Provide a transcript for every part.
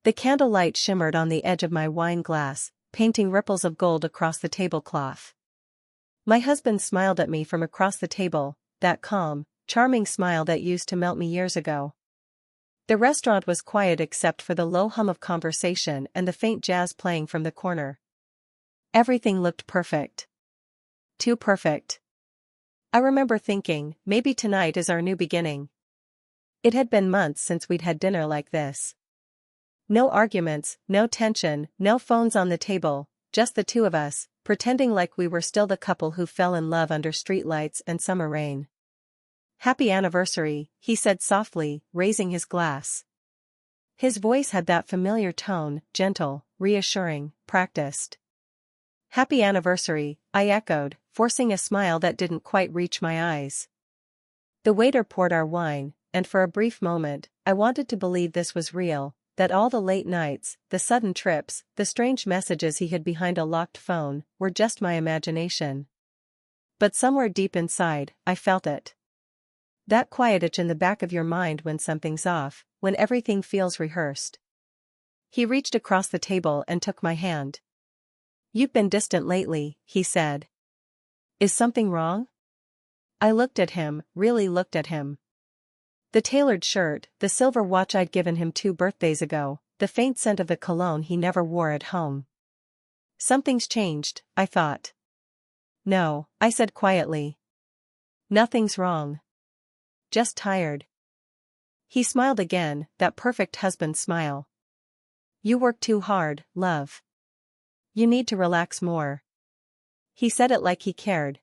The candlelight shimmered on the edge of my wine glass, painting ripples of gold across the tablecloth. My husband smiled at me from across the table, that calm, charming smile that used to melt me years ago. The restaurant was quiet except for the low hum of conversation and the faint jazz playing from the corner. Everything looked perfect. Too perfect. I remember thinking, maybe tonight is our new beginning. It had been months since we'd had dinner like this. No arguments, no tension, no phones on the table, just the two of us, pretending like we were still the couple who fell in love under streetlights and summer rain. "Happy anniversary," he said softly, raising his glass. His voice had that familiar tone, gentle, reassuring, practiced. "Happy anniversary," I echoed, forcing a smile that didn't quite reach my eyes. The waiter poured our wine, and for a brief moment, I wanted to believe this was real, that all the late nights, the sudden trips, the strange messages he hid behind a locked phone, were just my imagination. But somewhere deep inside, I felt it. That quiet itch in the back of your mind when something's off, when everything feels rehearsed. He reached across the table and took my hand. "You've been distant lately," he said. "Is something wrong?" I looked at him, really looked at him. The tailored shirt, the silver watch I'd given him 2 birthdays ago, the faint scent of the cologne he never wore at home. Something's changed, I thought. "No," I said quietly. "Nothing's wrong. Just tired." He smiled again, that perfect husband smile. "You work too hard, love. You need to relax more." He said it like he cared.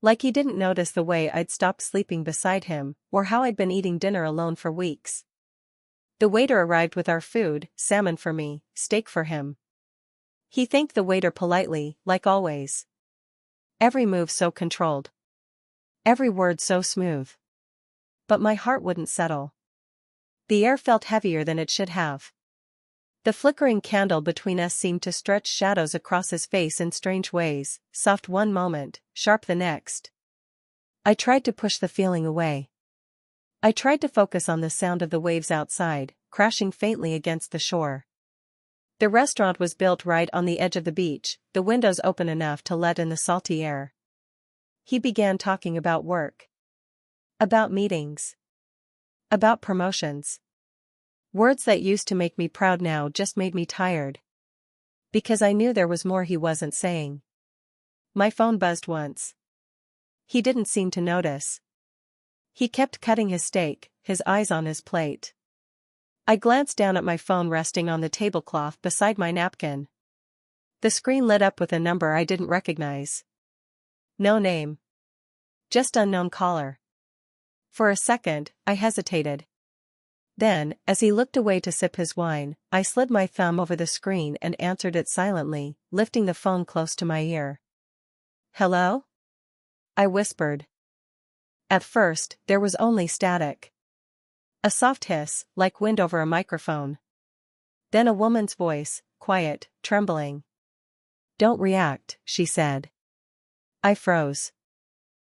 Like he didn't notice the way I'd stopped sleeping beside him, or how I'd been eating dinner alone for weeks. The waiter arrived with our food, salmon for me, steak for him. He thanked the waiter politely, like always. Every move so controlled. Every word so smooth. But my heart wouldn't settle. The air felt heavier than it should have. The flickering candle between us seemed to stretch shadows across his face in strange ways, soft one moment, sharp the next. I tried to push the feeling away. I tried to focus on the sound of the waves outside, crashing faintly against the shore. The restaurant was built right on the edge of the beach, the windows open enough to let in the salty air. He began talking about work. About meetings. About promotions. Words that used to make me proud now just made me tired. Because I knew there was more he wasn't saying. My phone buzzed once. He didn't seem to notice. He kept cutting his steak, his eyes on his plate. I glanced down at my phone resting on the tablecloth beside my napkin. The screen lit up with a number I didn't recognize. No name. Just unknown caller. For a second, I hesitated. Then, as he looked away to sip his wine, I slid my thumb over the screen and answered it silently, lifting the phone close to my ear. "Hello?" I whispered. At first, there was only static. A soft hiss, like wind over a microphone. Then a woman's voice, quiet, trembling. "Don't react," she said. I froze.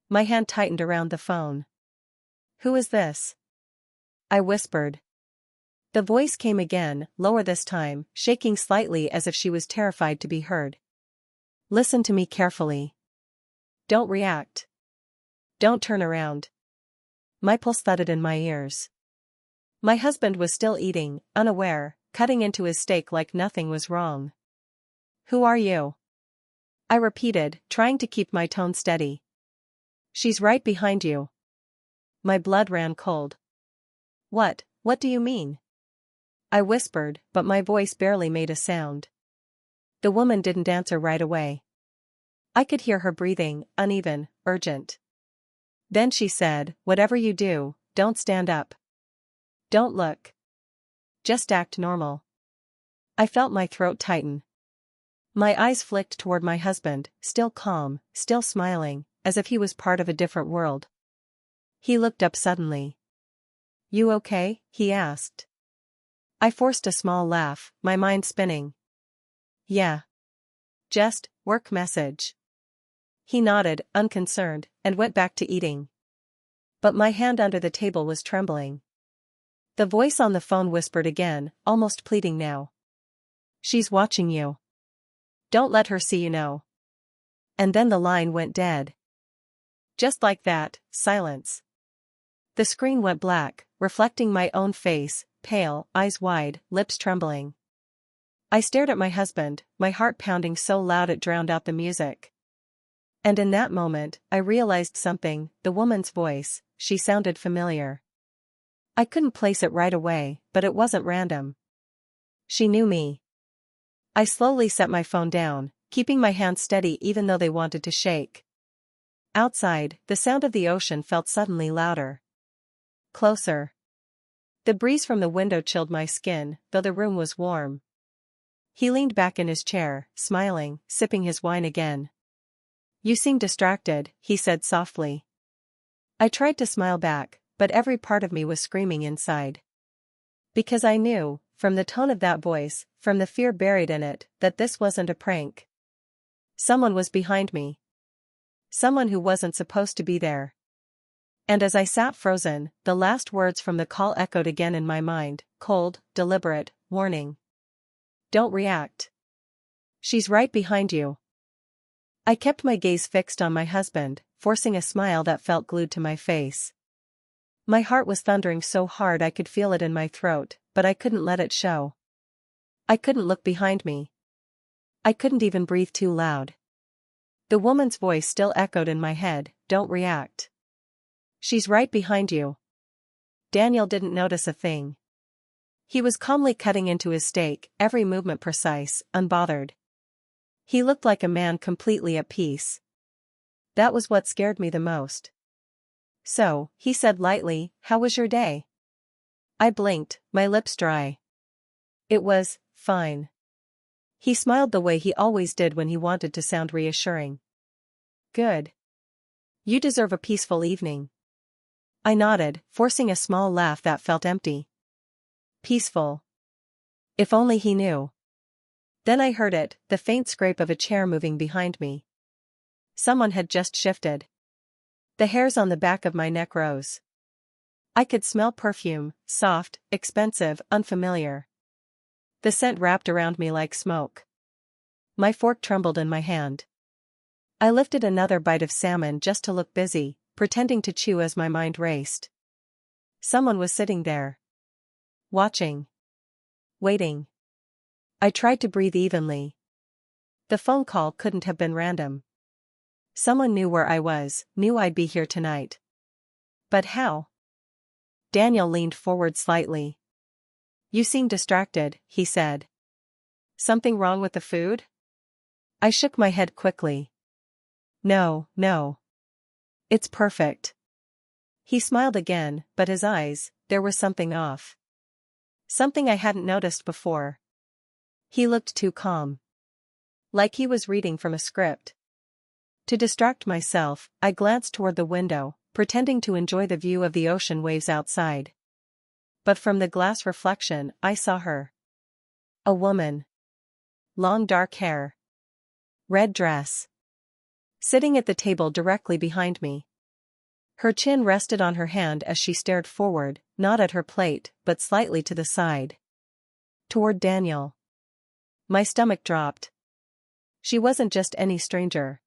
My hand tightened around the phone. "Who is this?" I whispered. The voice came again, lower this time, shaking slightly as if she was terrified to be heard. "Listen to me carefully. Don't react. Don't turn around." My pulse thudded in my ears. My husband was still eating, unaware, cutting into his steak like nothing was wrong. "Who are you?" I repeated, trying to keep my tone steady. "She's right behind you." My blood ran cold. What do you mean?" I whispered, but my voice barely made a sound. The woman didn't answer right away. I could hear her breathing, uneven, urgent. Then she said, "Whatever you do, don't stand up. Don't look. Just act normal." I felt my throat tighten. My eyes flicked toward my husband, still calm, still smiling, as if he was part of a different world. He looked up suddenly. "You okay?" he asked. I forced a small laugh, my mind spinning. "Yeah. Just, work message." He nodded, unconcerned, and went back to eating. But my hand under the table was trembling. The voice on the phone whispered again, almost pleading now. She's watching you. Don't let her see you know. And then the line went dead. Just like that, silence. The screen went black, reflecting my own face, pale, eyes wide, lips trembling. I stared at my husband, my heart pounding so loud it drowned out the music. And in that moment, I realized something, the woman's voice, she sounded familiar. I couldn't place it right away, but it wasn't random. She knew me. I slowly set my phone down, keeping my hands steady even though they wanted to shake. Outside, the sound of the ocean felt suddenly louder. Closer. The breeze from the window chilled my skin, though the room was warm. He leaned back in his chair, smiling, sipping his wine again. You seem distracted, he said softly. I tried to smile back, but every part of me was screaming inside. Because I knew, from the tone of that voice, from the fear buried in it, that this wasn't a prank. Someone was behind me. Someone who wasn't supposed to be there. And as I sat frozen, the last words from the call echoed again in my mind, cold, deliberate, warning. Don't react. She's right behind you. I kept my gaze fixed on my husband, forcing a smile that felt glued to my face. My heart was thundering so hard I could feel it in my throat, but I couldn't let it show. I couldn't look behind me. I couldn't even breathe too loud. The woman's voice still echoed in my head, don't react. She's right behind you. Daniel didn't notice a thing. He was calmly cutting into his steak, every movement precise, unbothered. He looked like a man completely at peace. That was what scared me the most. So, he said lightly, how was your day? I blinked, my lips dry. It was, fine. He smiled the way he always did when he wanted to sound reassuring. Good. You deserve a peaceful evening. I nodded, forcing a small laugh that felt empty. Peaceful. If only he knew. Then I heard it, the faint scrape of a chair moving behind me. Someone had just shifted. The hairs on the back of my neck rose. I could smell perfume, soft, expensive, unfamiliar. The scent wrapped around me like smoke. My fork trembled in my hand. I lifted another bite of salmon just to look busy, pretending to chew as my mind raced. Someone was sitting there. Watching. Waiting. I tried to breathe evenly. The phone call couldn't have been random. Someone knew where I was, knew I'd be here tonight. But how? Daniel leaned forward slightly. You seem distracted, he said. Something wrong with the food? I shook my head quickly. No, no. It's perfect. He smiled again, but his eyes, there was something off. Something I hadn't noticed before. He looked too calm. Like he was reading from a script. To distract myself, I glanced toward the window, pretending to enjoy the view of the ocean waves outside. But from the glass reflection, I saw her. A woman. Long dark hair. Red dress. Sitting at the table directly behind me. Her chin rested on her hand as she stared forward, not at her plate, but slightly to the side. Toward Daniel. My stomach dropped. She wasn't just any stranger.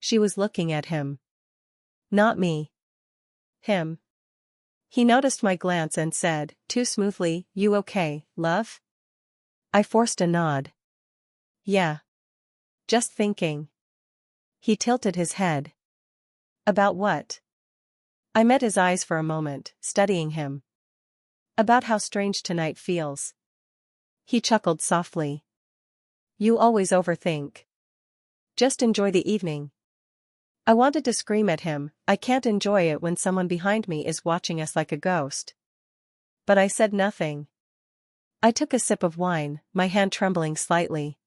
She was looking at him. Not me. Him. He noticed my glance and said, too smoothly, you okay, love? I forced a nod. Yeah. Just thinking. He tilted his head. About what? I met his eyes for a moment, studying him. About how strange tonight feels. He chuckled softly. You always overthink. Just enjoy the evening. I wanted to scream at him, I can't enjoy it when someone behind me is watching us like a ghost. But I said nothing. I took a sip of wine, my hand trembling slightly.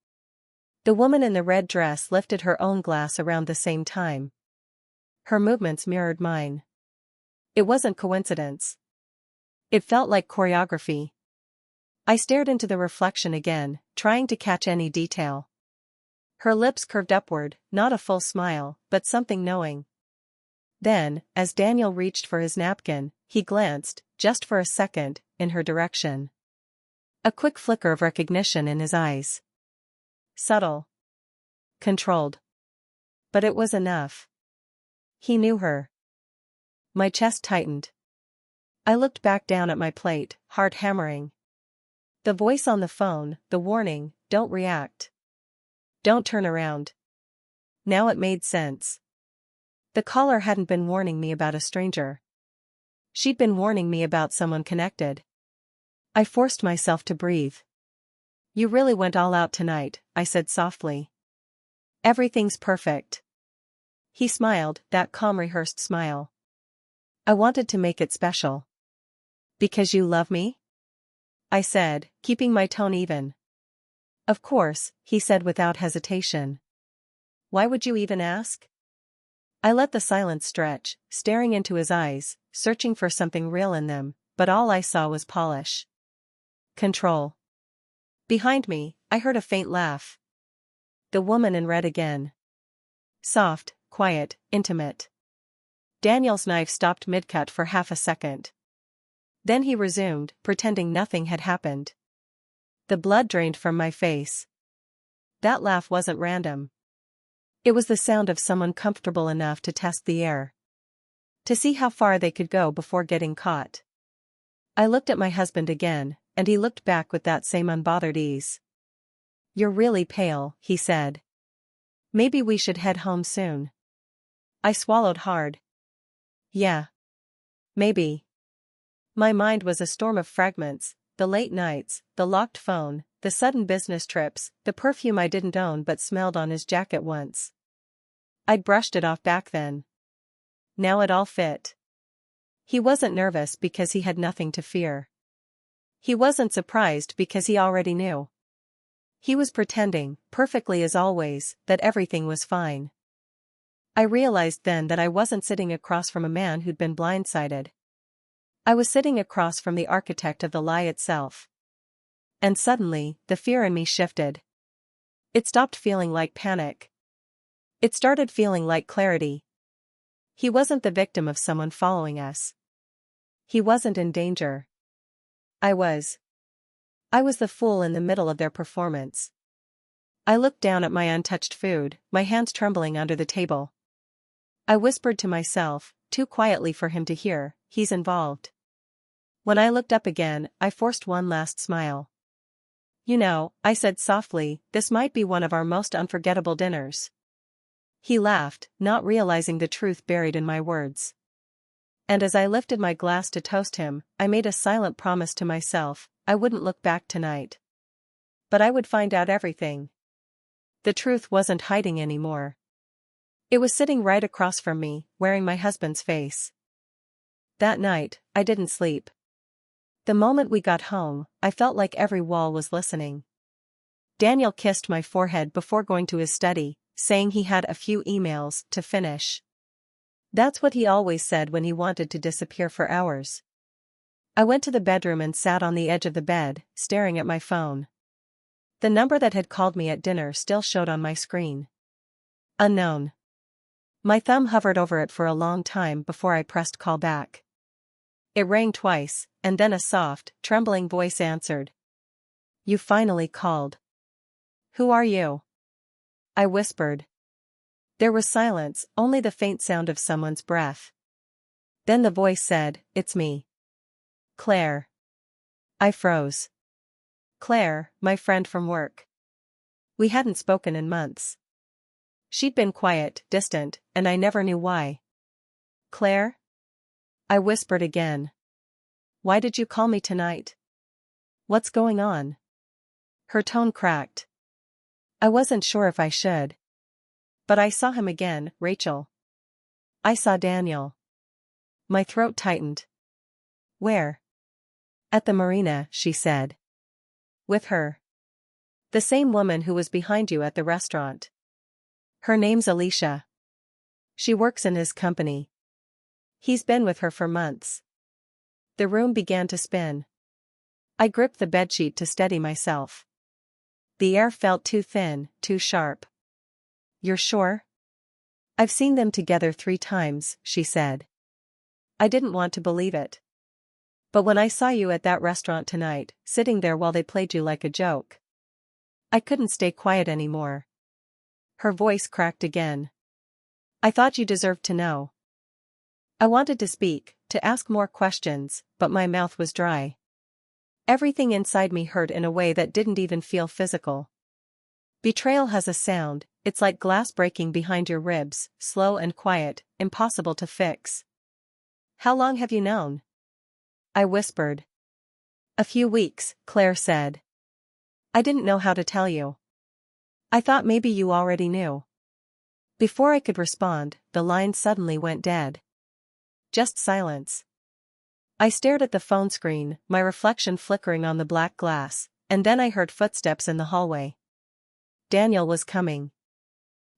The woman in the red dress lifted her own glass around the same time. Her movements mirrored mine. It wasn't coincidence. It felt like choreography. I stared into the reflection again, trying to catch any detail. Her lips curved upward, not a full smile, but something knowing. Then, as Daniel reached for his napkin, he glanced, just for a second, in her direction. A quick flicker of recognition in his eyes. Subtle. Controlled. But it was enough. He knew her. My chest tightened. I looked back down at my plate, heart hammering. The voice on the phone, the warning, don't react. Don't turn around. Now it made sense. The caller hadn't been warning me about a stranger. She'd been warning me about someone connected. I forced myself to breathe. You really went all out tonight, I said softly. Everything's perfect. He smiled, that calm rehearsed smile. I wanted to make it special. Because you love me? I said, keeping my tone even. Of course, he said without hesitation. Why would you even ask? I let the silence stretch, staring into his eyes, searching for something real in them, but all I saw was polish. Control. Behind me, I heard a faint laugh. The woman in red again. Soft, quiet, intimate. Daniel's knife stopped mid-cut for half a second. Then he resumed, pretending nothing had happened. The blood drained from my face. That laugh wasn't random. It was the sound of someone comfortable enough to test the air. To see how far they could go before getting caught. I looked at my husband again, and he looked back with that same unbothered ease. You're really pale, he said. Maybe we should head home soon. I swallowed hard. Yeah. Maybe. My mind was a storm of fragments, the late nights, the locked phone, the sudden business trips, the perfume I didn't own but smelled on his jacket once. I'd brushed it off back then. Now it all fit. He wasn't nervous because he had nothing to fear. He wasn't surprised because he already knew. He was pretending, perfectly as always, that everything was fine. I realized then that I wasn't sitting across from a man who'd been blindsided. I was sitting across from the architect of the lie itself. And suddenly, the fear in me shifted. It stopped feeling like panic. It started feeling like clarity. He wasn't the victim of someone following us. He wasn't in danger. I was. I was the fool in the middle of their performance. I looked down at my untouched food, my hands trembling under the table. I whispered to myself, too quietly for him to hear, he's involved. When I looked up again, I forced one last smile. You know, I said softly, this might be one of our most unforgettable dinners. He laughed, not realizing the truth buried in my words. And as I lifted my glass to toast him, I made a silent promise to myself, I wouldn't look back tonight. But I would find out everything. The truth wasn't hiding anymore. It was sitting right across from me, wearing my husband's face. That night, I didn't sleep. The moment we got home, I felt like every wall was listening. Daniel kissed my forehead before going to his study, saying he had a few emails to finish. That's what he always said when he wanted to disappear for hours. I went to the bedroom and sat on the edge of the bed, staring at my phone. The number that had called me at dinner still showed on my screen. Unknown. My thumb hovered over it for a long time before I pressed call back. It rang twice, and then a soft, trembling voice answered. You finally called. Who are you? I whispered. There was silence, only the faint sound of someone's breath. Then the voice said, it's me. Claire. I froze. Claire, my friend from work. We hadn't spoken in months. She'd been quiet, distant, and I never knew why. Claire? I whispered again. Why did you call me tonight? What's going on? Her tone cracked. I wasn't sure if I should. But I saw him again, Rachel. I saw Daniel. My throat tightened. Where? At the marina, she said. With her. The same woman who was behind you at the restaurant. Her name's Alicia. She works in his company. He's been with her for months. The room began to spin. I gripped the bedsheet to steady myself. The air felt too thin, too sharp. You're sure? I've seen them together 3 times, she said. I didn't want to believe it. But when I saw you at that restaurant tonight, sitting there while they played you like a joke, I couldn't stay quiet anymore. Her voice cracked again. I thought you deserved to know. I wanted to speak, to ask more questions, but my mouth was dry. Everything inside me hurt in a way that didn't even feel physical. Betrayal has a sound, it's like glass breaking behind your ribs, slow and quiet, impossible to fix. How long have you known? I whispered. A few weeks, Claire said. I didn't know how to tell you. I thought maybe you already knew. Before I could respond, the line suddenly went dead. Just silence. I stared at the phone screen, my reflection flickering on the black glass, and then I heard footsteps in the hallway. Daniel was coming.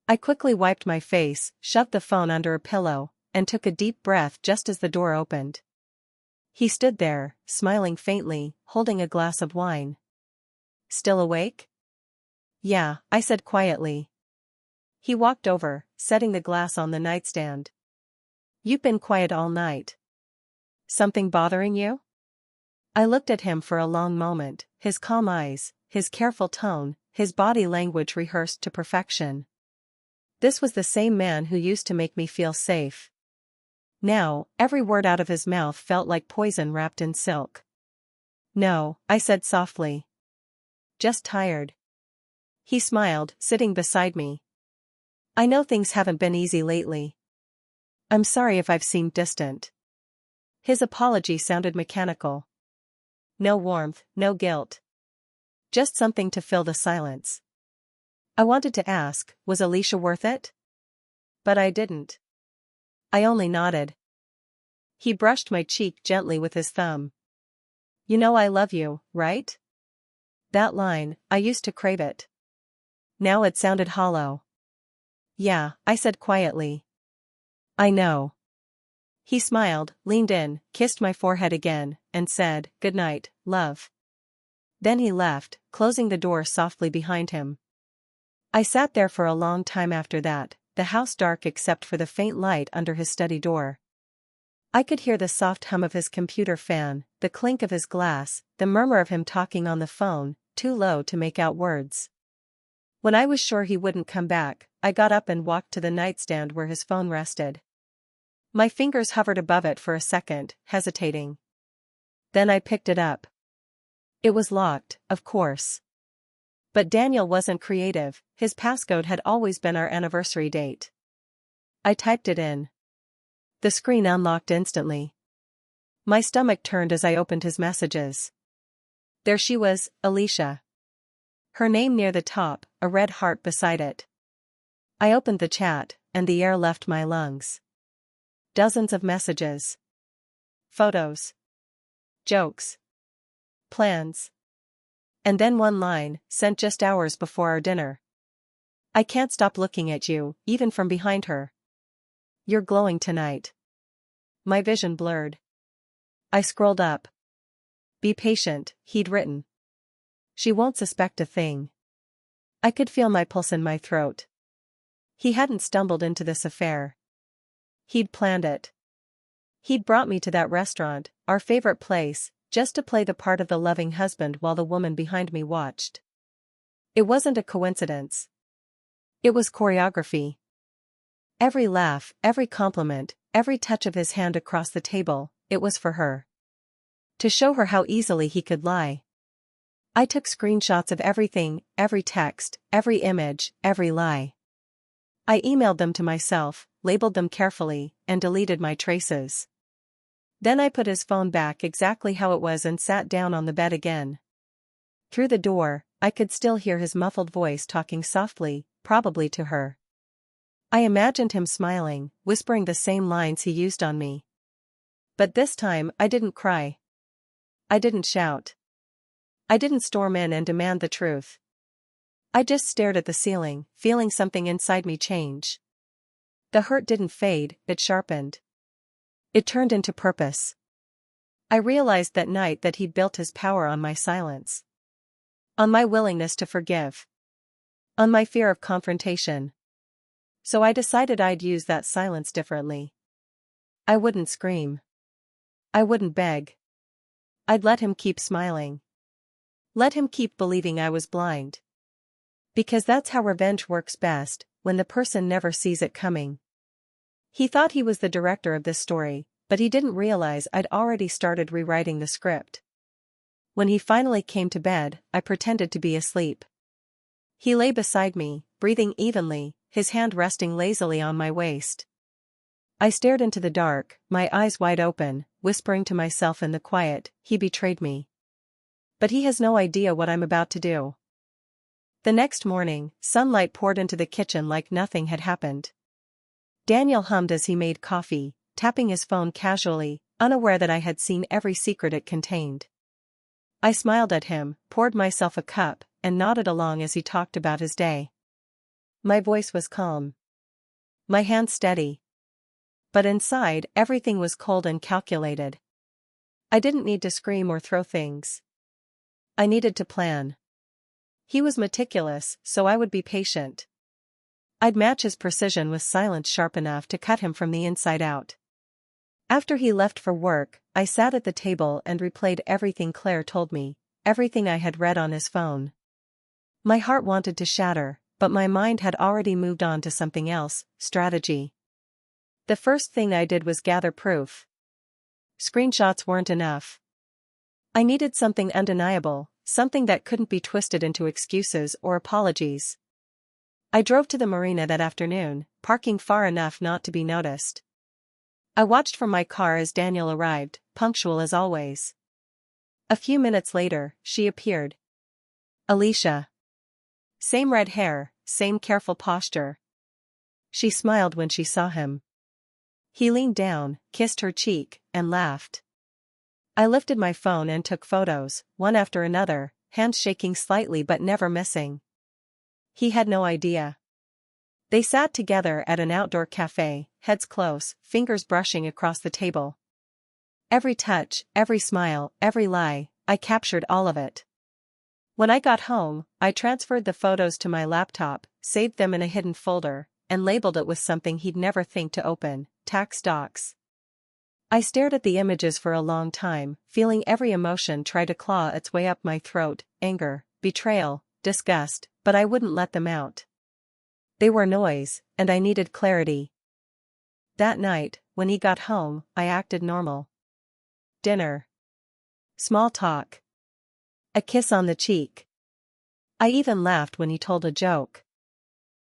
I quickly wiped my face, shoved the phone under a pillow, and took a deep breath just as the door opened. He stood there, smiling faintly, holding a glass of wine. Still awake? Yeah, I said quietly. He walked over, setting the glass on the nightstand. You've been quiet all night. Something bothering you? I looked at him for a long moment, his calm eyes, his careful tone, his body language rehearsed to perfection. This was the same man who used to make me feel safe. Now, every word out of his mouth felt like poison wrapped in silk. No, I said softly. Just tired. He smiled, sitting beside me. I know things haven't been easy lately. I'm sorry if I've seemed distant. His apology sounded mechanical. No warmth, no guilt. Just something to fill the silence. I wanted to ask, was Alicia worth it? But I didn't. I only nodded. He brushed my cheek gently with his thumb. You know I love you, right? That line, I used to crave it. Now it sounded hollow. Yeah, I said quietly. I know. He smiled, leaned in, kissed my forehead again, and said, "Good night, love." Then he left, closing the door softly behind him. I sat there for a long time after that, the house dark except for the faint light under his study door. I could hear the soft hum of his computer fan, the clink of his glass, the murmur of him talking on the phone, too low to make out words. When I was sure he wouldn't come back, I got up and walked to the nightstand where his phone rested. My fingers hovered above it for a second, hesitating. Then I picked it up. It was locked, of course. But Daniel wasn't creative, his passcode had always been our anniversary date. I typed it in. The screen unlocked instantly. My stomach turned as I opened his messages. There she was, Alicia. Her name near the top, a red heart beside it. I opened the chat, and the air left my lungs. Dozens of messages. Photos. Jokes. Plans. And then one line, sent just hours before our dinner. I can't stop looking at you, even from behind her. You're glowing tonight. My vision blurred. I scrolled up. Be patient, he'd written. She won't suspect a thing. I could feel my pulse in my throat. He hadn't stumbled into this affair. He'd planned it. He'd brought me to that restaurant, our favorite place, just to play the part of the loving husband while the woman behind me watched. It wasn't a coincidence. It was choreography. Every laugh, every compliment, every touch of his hand across the table, it was for her. To show her how easily he could lie. I took screenshots of everything, every text, every image, every lie. I emailed them to myself, labeled them carefully, and deleted my traces. Then I put his phone back exactly how it was and sat down on the bed again. Through the door, I could still hear his muffled voice talking softly, probably to her. I imagined him smiling, whispering the same lines he used on me. But this time I didn't cry. I didn't shout. I didn't storm in and demand the truth. I just stared at the ceiling, feeling something inside me change. The hurt didn't fade, it sharpened. It turned into purpose. I realized that night that he'd built his power on my silence. On my willingness to forgive. On my fear of confrontation. So I decided I'd use that silence differently. I wouldn't scream. I wouldn't beg. I'd let him keep smiling. Let him keep believing I was blind. Because that's how revenge works best, when the person never sees it coming. He thought he was the director of this story, but he didn't realize I'd already started rewriting the script. When he finally came to bed, I pretended to be asleep. He lay beside me, breathing evenly, his hand resting lazily on my waist. I stared into the dark, my eyes wide open, whispering to myself in the quiet, he betrayed me. But he has no idea what I'm about to do. The next morning, sunlight poured into the kitchen like nothing had happened. Daniel hummed as he made coffee, tapping his phone casually, unaware that I had seen every secret it contained. I smiled at him, poured myself a cup, and nodded along as he talked about his day. My voice was calm. My hands steady. But inside, everything was cold and calculated. I didn't need to scream or throw things. I needed to plan. He was meticulous, so I would be patient. I'd match his precision with silence sharp enough to cut him from the inside out. After he left for work, I sat at the table and replayed everything Claire told me, everything I had read on his phone. My heart wanted to shatter, but my mind had already moved on to something else, strategy. The first thing I did was gather proof. Screenshots weren't enough. I needed something undeniable, something that couldn't be twisted into excuses or apologies. I drove to the marina that afternoon, parking far enough not to be noticed. I watched from my car as Daniel arrived, punctual as always. A few minutes later, she appeared. Alicia. Same red hair, same careful posture. She smiled when she saw him. He leaned down, kissed her cheek, and laughed. I lifted my phone and took photos, one after another, hands shaking slightly but never missing. He had no idea. They sat together at an outdoor cafe, heads close, fingers brushing across the table. Every touch, every smile, every lie, I captured all of it. When I got home, I transferred the photos to my laptop, saved them in a hidden folder, and labeled it with something he'd never think to open, tax docs. I stared at the images for a long time, feeling every emotion try to claw its way up my throat, anger, betrayal, disgust, but I wouldn't let them out. They were noise, and I needed clarity. That night, when he got home, I acted normal. Dinner. Small talk. A kiss on the cheek. I even laughed when he told a joke.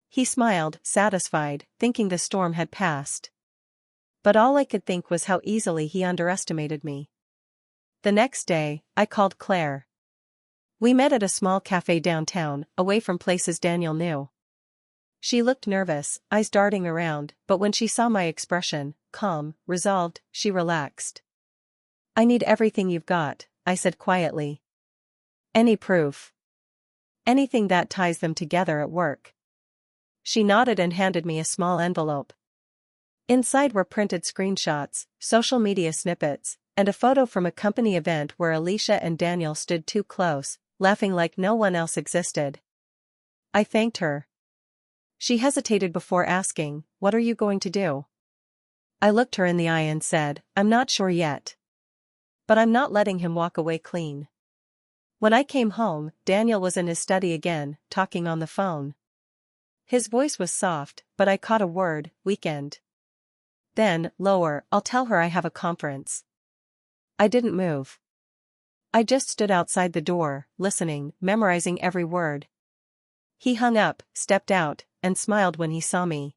He smiled, satisfied, thinking the storm had passed. But all I could think was how easily he underestimated me. The next day, I called Claire. We met at a small cafe downtown, away from places Daniel knew. She looked nervous, eyes darting around, but when she saw my expression, calm, resolved, she relaxed. I need everything you've got, I said quietly. Any proof. Anything that ties them together at work. She nodded and handed me a small envelope. Inside were printed screenshots, social media snippets, and a photo from a company event where Alicia and Daniel stood too close, laughing like no one else existed. I thanked her. She hesitated before asking, "What are you going to do?" I looked her in the eye and said, "I'm not sure yet. But I'm not letting him walk away clean." When I came home, Daniel was in his study again, talking on the phone. His voice was soft, but I caught a word, weekend. Then, lower, "I'll tell her I have a conference." I didn't move. I just stood outside the door, listening, memorizing every word. He hung up, stepped out, and smiled when he saw me.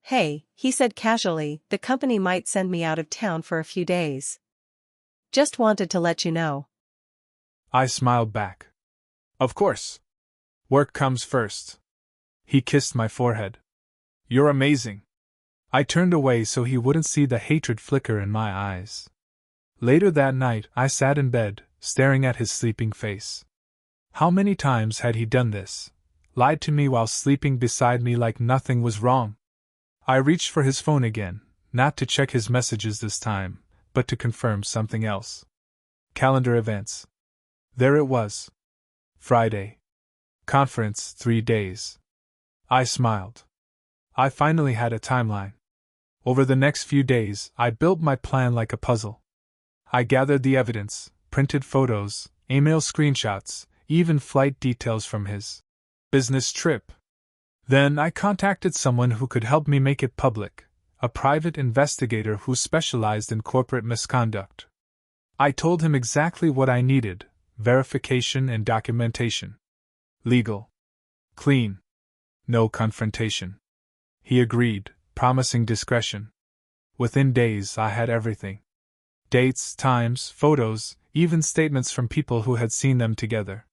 "Hey," he said casually, "the company might send me out of town for a few days. Just wanted to let you know." I smiled back. Of course. Work comes first. He kissed my forehead. You're amazing. I turned away so he wouldn't see the hatred flicker in my eyes. Later that night, I sat in bed, staring at his sleeping face. How many times had he done this? Lied to me while sleeping beside me like nothing was wrong. I reached for his phone again, not to check his messages this time, but to confirm something else. Calendar events. There it was. Friday. Conference, 3 days. I smiled. I finally had a timeline. Over the next few days, I built my plan like a puzzle. I gathered the evidence, printed photos, email screenshots, even flight details from his business trip. Then I contacted someone who could help me make it public, a private investigator who specialized in corporate misconduct. I told him exactly what I needed: verification and documentation. Legal. Clean. No confrontation. He agreed, promising discretion. Within days, I had everything: dates, times, photos, even statements from people who had seen them together.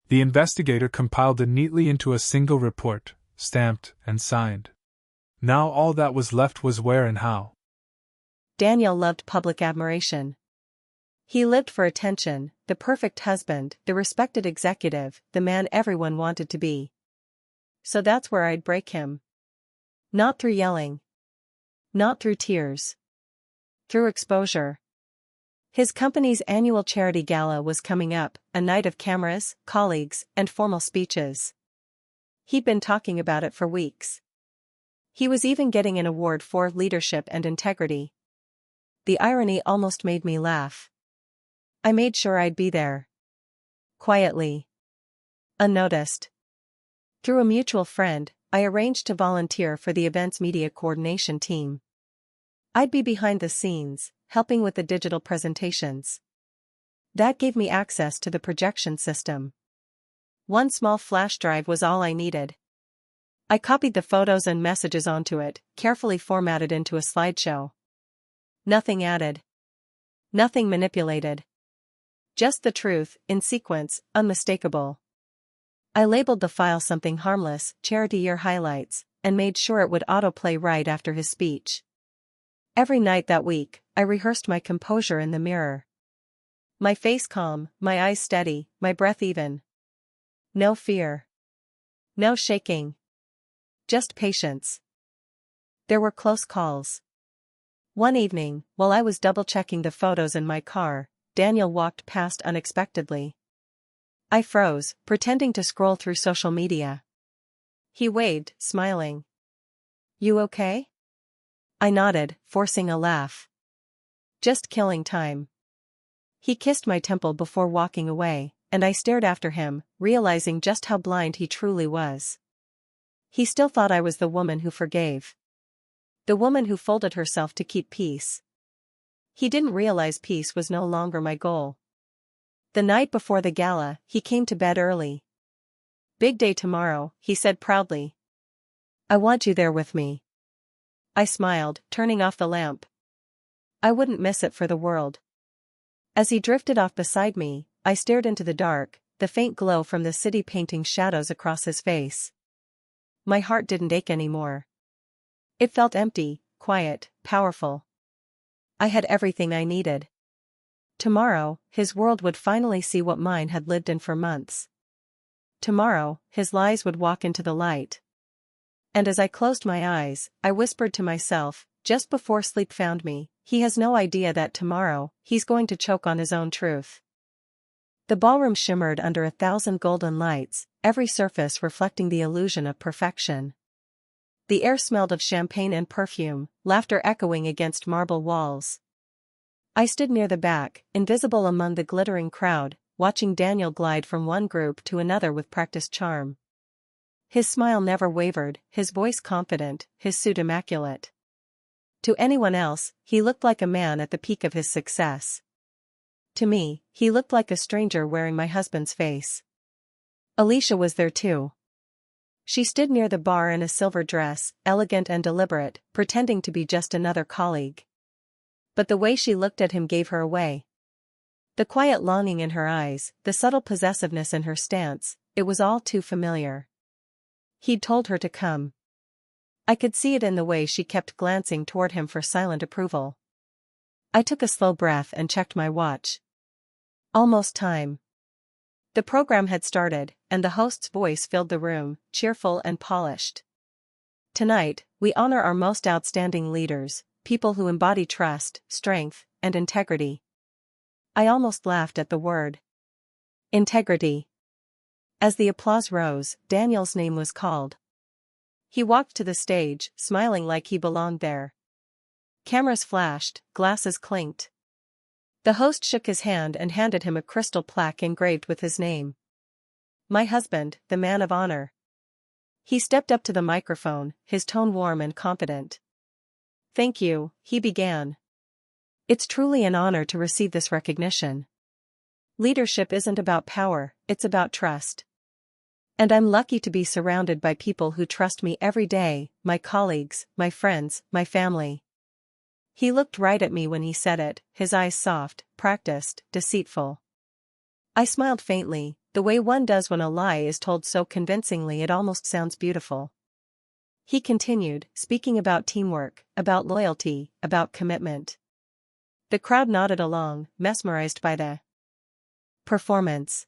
The investigator compiled it neatly into a single report, stamped and signed. Now all that was left was where and how. Daniel loved public admiration. He lived for attention, the perfect husband, the respected executive, the man everyone wanted to be. So that's where I'd break him. Not through yelling. Not through tears. Through exposure. His company's annual charity gala was coming up, a night of cameras, colleagues, and formal speeches. He'd been talking about it for weeks. He was even getting an award for leadership and integrity. The irony almost made me laugh. I made sure I'd be there. Quietly. Unnoticed. Through a mutual friend, I arranged to volunteer for the event's media coordination team. I'd be behind the scenes, helping with the digital presentations. That gave me access to the projection system. One small flash drive was all I needed. I copied the photos and messages onto it, carefully formatted into a slideshow. Nothing added. Nothing manipulated. Just the truth, in sequence, unmistakable. I labeled the file something harmless, Charity Year Highlights, and made sure it would autoplay right after his speech. Every night that week, I rehearsed my composure in the mirror. My face calm, my eyes steady, my breath even. No fear. No shaking. Just patience. There were close calls. One evening, while I was double-checking the photos in my car, Daniel walked past unexpectedly. I froze, pretending to scroll through social media. He waved, smiling. "You okay?" I nodded, forcing a laugh. "Just killing time." He kissed my temple before walking away, and I stared after him, realizing just how blind he truly was. He still thought I was the woman who forgave. The woman who folded herself to keep peace. He didn't realize peace was no longer my goal. The night before the gala, he came to bed early. "Big day tomorrow," he said proudly. "I want you there with me." I smiled, turning off the lamp. I wouldn't miss it for the world. As he drifted off beside me, I stared into the dark, the faint glow from the city painting shadows across his face. My heart didn't ache anymore. It felt empty, quiet, powerful. I had everything I needed. Tomorrow, his world would finally see what mine had lived in for months. Tomorrow, his lies would walk into the light. And as I closed my eyes, I whispered to myself, just before sleep found me, he has no idea that tomorrow, he's going to choke on his own truth. The ballroom shimmered under 1,000 golden lights, every surface reflecting the illusion of perfection. The air smelled of champagne and perfume, laughter echoing against marble walls. I stood near the back, invisible among the glittering crowd, watching Daniel glide from one group to another with practiced charm. His smile never wavered, his voice confident, his suit immaculate. To anyone else, he looked like a man at the peak of his success. To me, he looked like a stranger wearing my husband's face. Alicia was there too. She stood near the bar in a silver dress, elegant and deliberate, pretending to be just another colleague. But the way she looked at him gave her away. The quiet longing in her eyes, the subtle possessiveness in her stance, it was all too familiar. He'd told her to come. I could see it in the way she kept glancing toward him for silent approval. I took a slow breath and checked my watch. Almost time. The program had started, and the host's voice filled the room, cheerful and polished. "Tonight, we honor our most outstanding leaders, people who embody trust, strength, and integrity." I almost laughed at the word. Integrity. As the applause rose, Daniel's name was called. He walked to the stage, smiling like he belonged there. Cameras flashed, glasses clinked. The host shook his hand and handed him a crystal plaque engraved with his name. My husband, the man of honor. He stepped up to the microphone, his tone warm and confident. Thank you, he began. It's truly an honor to receive this recognition. Leadership isn't about power, it's about trust. And I'm lucky to be surrounded by people who trust me every day, my colleagues, my friends, my family. He looked right at me when he said it, his eyes soft, practiced, deceitful. I smiled faintly, the way one does when a lie is told so convincingly it almost sounds beautiful. He continued, speaking about teamwork, about loyalty, about commitment. The crowd nodded along, mesmerized by the performance.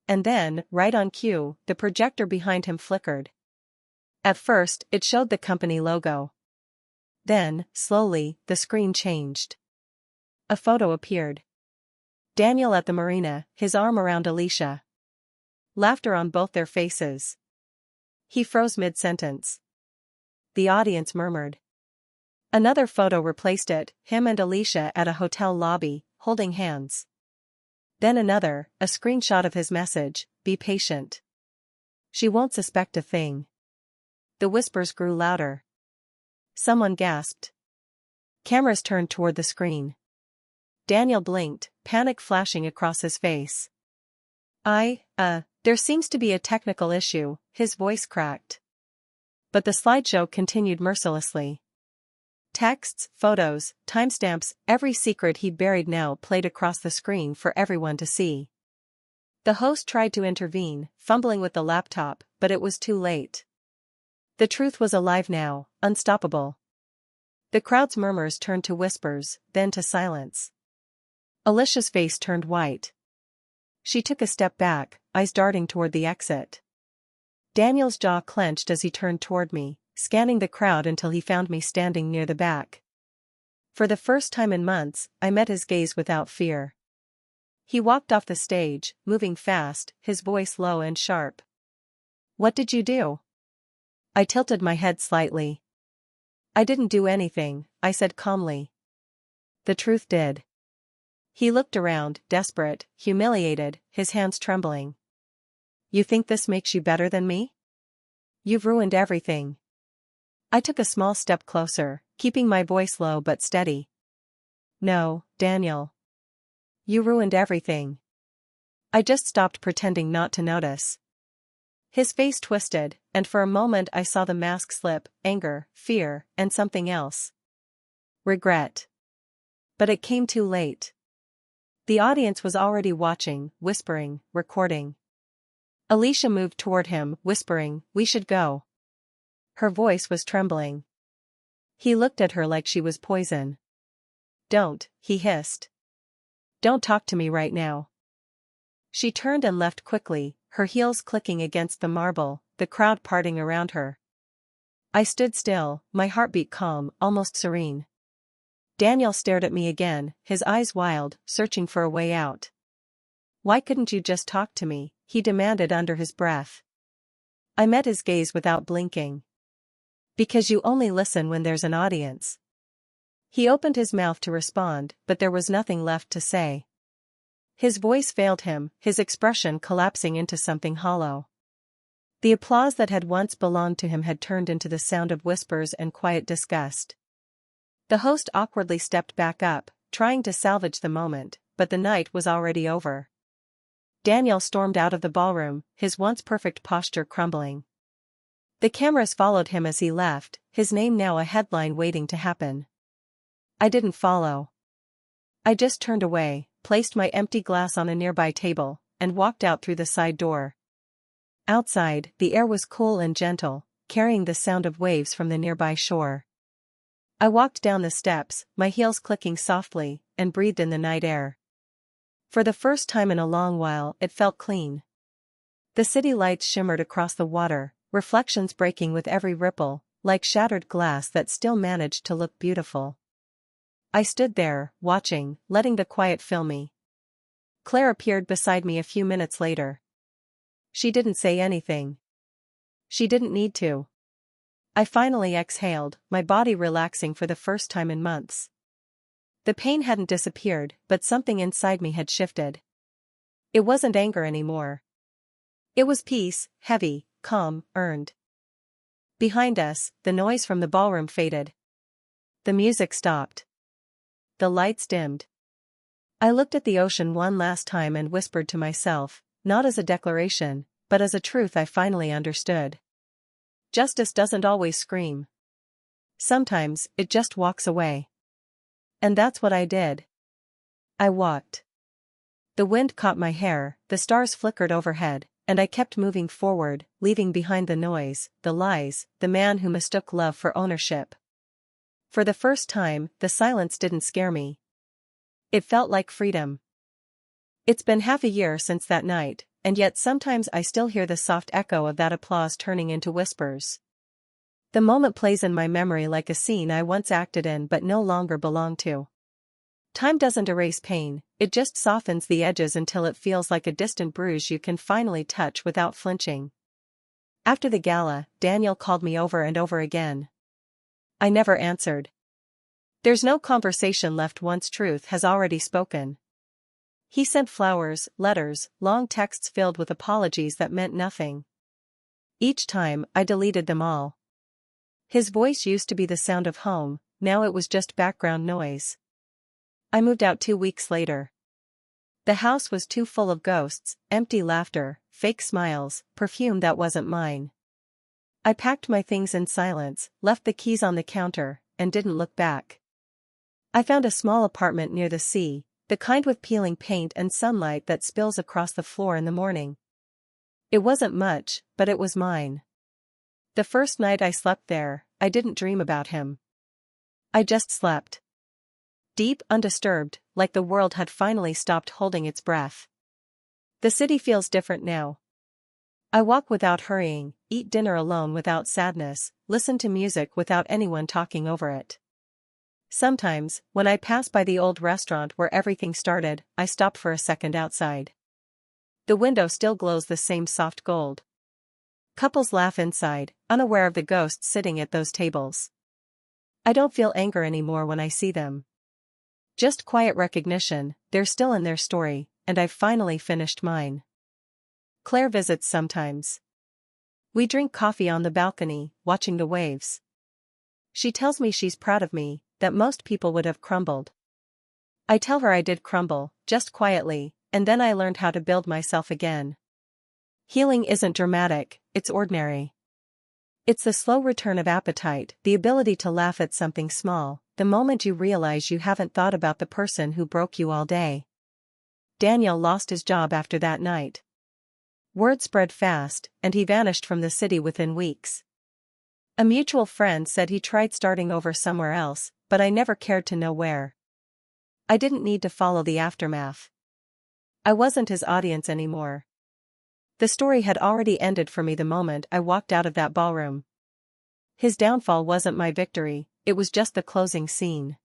And then, right on cue, the projector behind him flickered. At first, it showed the company logo. Then, slowly, the screen changed. A photo appeared. Daniel at the marina, his arm around Alicia. Laughter on both their faces. He froze mid-sentence. The audience murmured. Another photo replaced it, him and Alicia at a hotel lobby, holding hands. Then another, a screenshot of his message, be patient. She won't suspect a thing. The whispers grew louder. Someone gasped. Cameras turned toward the screen. Daniel blinked, panic flashing across his face. There seems to be a technical issue, his voice cracked. But the slideshow continued mercilessly. Texts, photos, timestamps, every secret he'd buried now played across the screen for everyone to see. The host tried to intervene, fumbling with the laptop, but it was too late. The truth was alive now, unstoppable. The crowd's murmurs turned to whispers, then to silence. Alicia's face turned white. She took a step back, eyes darting toward the exit. Daniel's jaw clenched as he turned toward me, scanning the crowd until he found me standing near the back. For the first time in months, I met his gaze without fear. He walked off the stage, moving fast, his voice low and sharp. What did you do? I tilted my head slightly. I didn't do anything, I said calmly. The truth did. He looked around, desperate, humiliated, his hands trembling. You think this makes you better than me? You've ruined everything. I took a small step closer, keeping my voice low but steady. No, Daniel. You ruined everything. I just stopped pretending not to notice. His face twisted, and for a moment I saw the mask slip, anger, fear, and something else. Regret. But it came too late. The audience was already watching, whispering, recording. Alicia moved toward him, whispering, "We should go." Her voice was trembling. He looked at her like she was poison. Don't, he hissed. Don't talk to me right now. She turned and left quickly, her heels clicking against the marble, the crowd parting around her. I stood still, my heartbeat calm, almost serene. Daniel stared at me again, his eyes wild, searching for a way out. Why couldn't you just talk to me? He demanded under his breath. I met his gaze without blinking. Because you only listen when there's an audience. He opened his mouth to respond, but there was nothing left to say. His voice failed him, his expression collapsing into something hollow. The applause that had once belonged to him had turned into the sound of whispers and quiet disgust. The host awkwardly stepped back up, trying to salvage the moment, but the night was already over. Daniel stormed out of the ballroom, his once perfect posture crumbling. The cameras followed him as he left, his name now a headline waiting to happen. I didn't follow. I just turned away, placed my empty glass on a nearby table, and walked out through the side door. Outside, the air was cool and gentle, carrying the sound of waves from the nearby shore. I walked down the steps, my heels clicking softly, and breathed in the night air. For the first time in a long while, it felt clean. The city lights shimmered across the water, reflections breaking with every ripple, like shattered glass that still managed to look beautiful. I stood there, watching, letting the quiet fill me. Claire appeared beside me a few minutes later. She didn't say anything. She didn't need to. I finally exhaled, my body relaxing for the first time in months. The pain hadn't disappeared, but something inside me had shifted. It wasn't anger anymore. It was peace, heavy, calm, earned. Behind us, the noise from the ballroom faded. The music stopped. The lights dimmed. I looked at the ocean one last time and whispered to myself, not as a declaration, but as a truth I finally understood. Justice doesn't always scream. Sometimes, it just walks away. And that's what I did. I walked. The wind caught my hair, the stars flickered overhead, and I kept moving forward, leaving behind the noise, the lies, the man who mistook love for ownership. For the first time, the silence didn't scare me. It felt like freedom. It's been half a year since that night, and yet sometimes I still hear the soft echo of that applause turning into whispers. The moment plays in my memory like a scene I once acted in but no longer belong to. Time doesn't erase pain, it just softens the edges until it feels like a distant bruise you can finally touch without flinching. After the gala, Daniel called me over and over again. I never answered. There's no conversation left once truth has already spoken. He sent flowers, letters, long texts filled with apologies that meant nothing. Each time, I deleted them all. His voice used to be the sound of home, now it was just background noise. I moved out 2 weeks later. The house was too full of ghosts, empty laughter, fake smiles, perfume that wasn't mine. I packed my things in silence, left the keys on the counter, and didn't look back. I found a small apartment near the sea, the kind with peeling paint and sunlight that spills across the floor in the morning. It wasn't much, but it was mine. The first night I slept there, I didn't dream about him. I just slept. Deep, undisturbed, like the world had finally stopped holding its breath. The city feels different now. I walk without hurrying, eat dinner alone without sadness, listen to music without anyone talking over it. Sometimes, when I pass by the old restaurant where everything started, I stop for a second outside. The window still glows the same soft gold. Couples laugh inside, unaware of the ghosts sitting at those tables. I don't feel anger anymore when I see them. Just quiet recognition, they're still in their story, and I've finally finished mine. Claire visits sometimes. We drink coffee on the balcony, watching the waves. She tells me she's proud of me, that most people would have crumbled. I tell her I did crumble, just quietly, and then I learned how to build myself again. Healing isn't dramatic, it's ordinary. It's the slow return of appetite, the ability to laugh at something small, the moment you realize you haven't thought about the person who broke you all day. Daniel lost his job after that night. Word spread fast, and he vanished from the city within weeks. A mutual friend said he tried starting over somewhere else, but I never cared to know where. I didn't need to follow the aftermath. I wasn't his audience anymore. The story had already ended for me the moment I walked out of that ballroom. His downfall wasn't my victory, it was just the closing scene.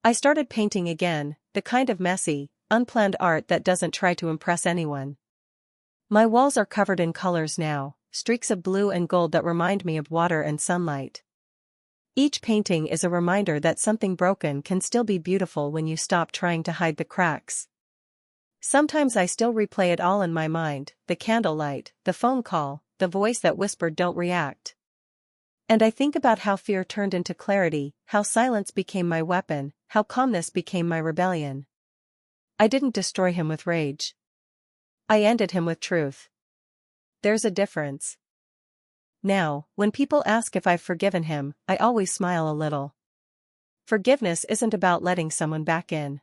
I started painting again, the kind of messy, unplanned art that doesn't try to impress anyone. My walls are covered in colors now, streaks of blue and gold that remind me of water and sunlight. Each painting is a reminder that something broken can still be beautiful when you stop trying to hide the cracks. Sometimes I still replay it all in my mind, the candlelight, the phone call, the voice that whispered don't react. And I think about how fear turned into clarity, how silence became my weapon, how calmness became my rebellion. I didn't destroy him with rage. I ended him with truth. There's a difference. Now, when people ask if I've forgiven him, I always smile a little. Forgiveness isn't about letting someone back in.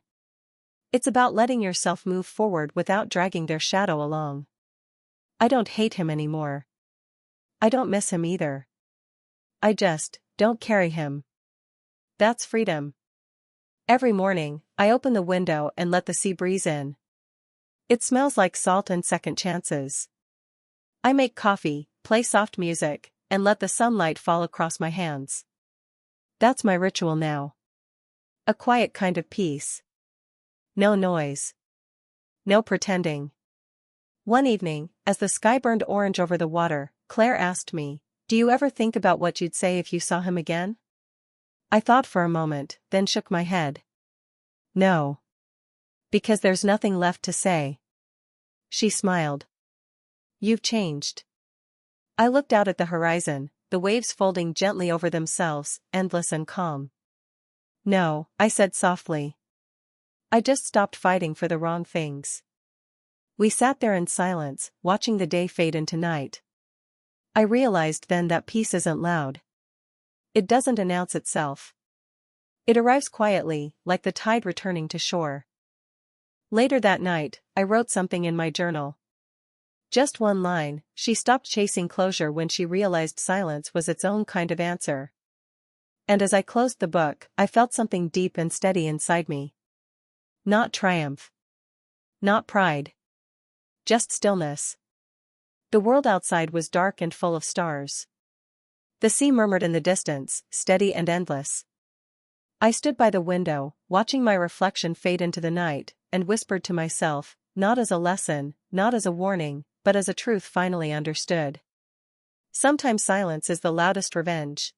It's about letting yourself move forward without dragging their shadow along. I don't hate him anymore. I don't miss him either. I just don't carry him. That's freedom. Every morning, I open the window and let the sea breeze in. It smells like salt and second chances. I make coffee, play soft music, and let the sunlight fall across my hands. That's my ritual now. A quiet kind of peace. No noise. No pretending. One evening, as the sky burned orange over the water, Claire asked me, "Do you ever think about what you'd say if you saw him again?" I thought for a moment, then shook my head. No. Because there's nothing left to say. She smiled. You've changed. I looked out at the horizon, the waves folding gently over themselves, endless and calm. No, I said softly. I just stopped fighting for the wrong things. We sat there in silence, watching the day fade into night. I realized then that peace isn't loud. It doesn't announce itself. It arrives quietly, like the tide returning to shore. Later that night, I wrote something in my journal. Just one line: she stopped chasing closure when she realized silence was its own kind of answer. And as I closed the book, I felt something deep and steady inside me. Not triumph. Not pride. Just stillness. The world outside was dark and full of stars. The sea murmured in the distance, steady and endless. I stood by the window, watching my reflection fade into the night, and whispered to myself, not as a lesson, not as a warning, but as a truth finally understood. Sometimes silence is the loudest revenge.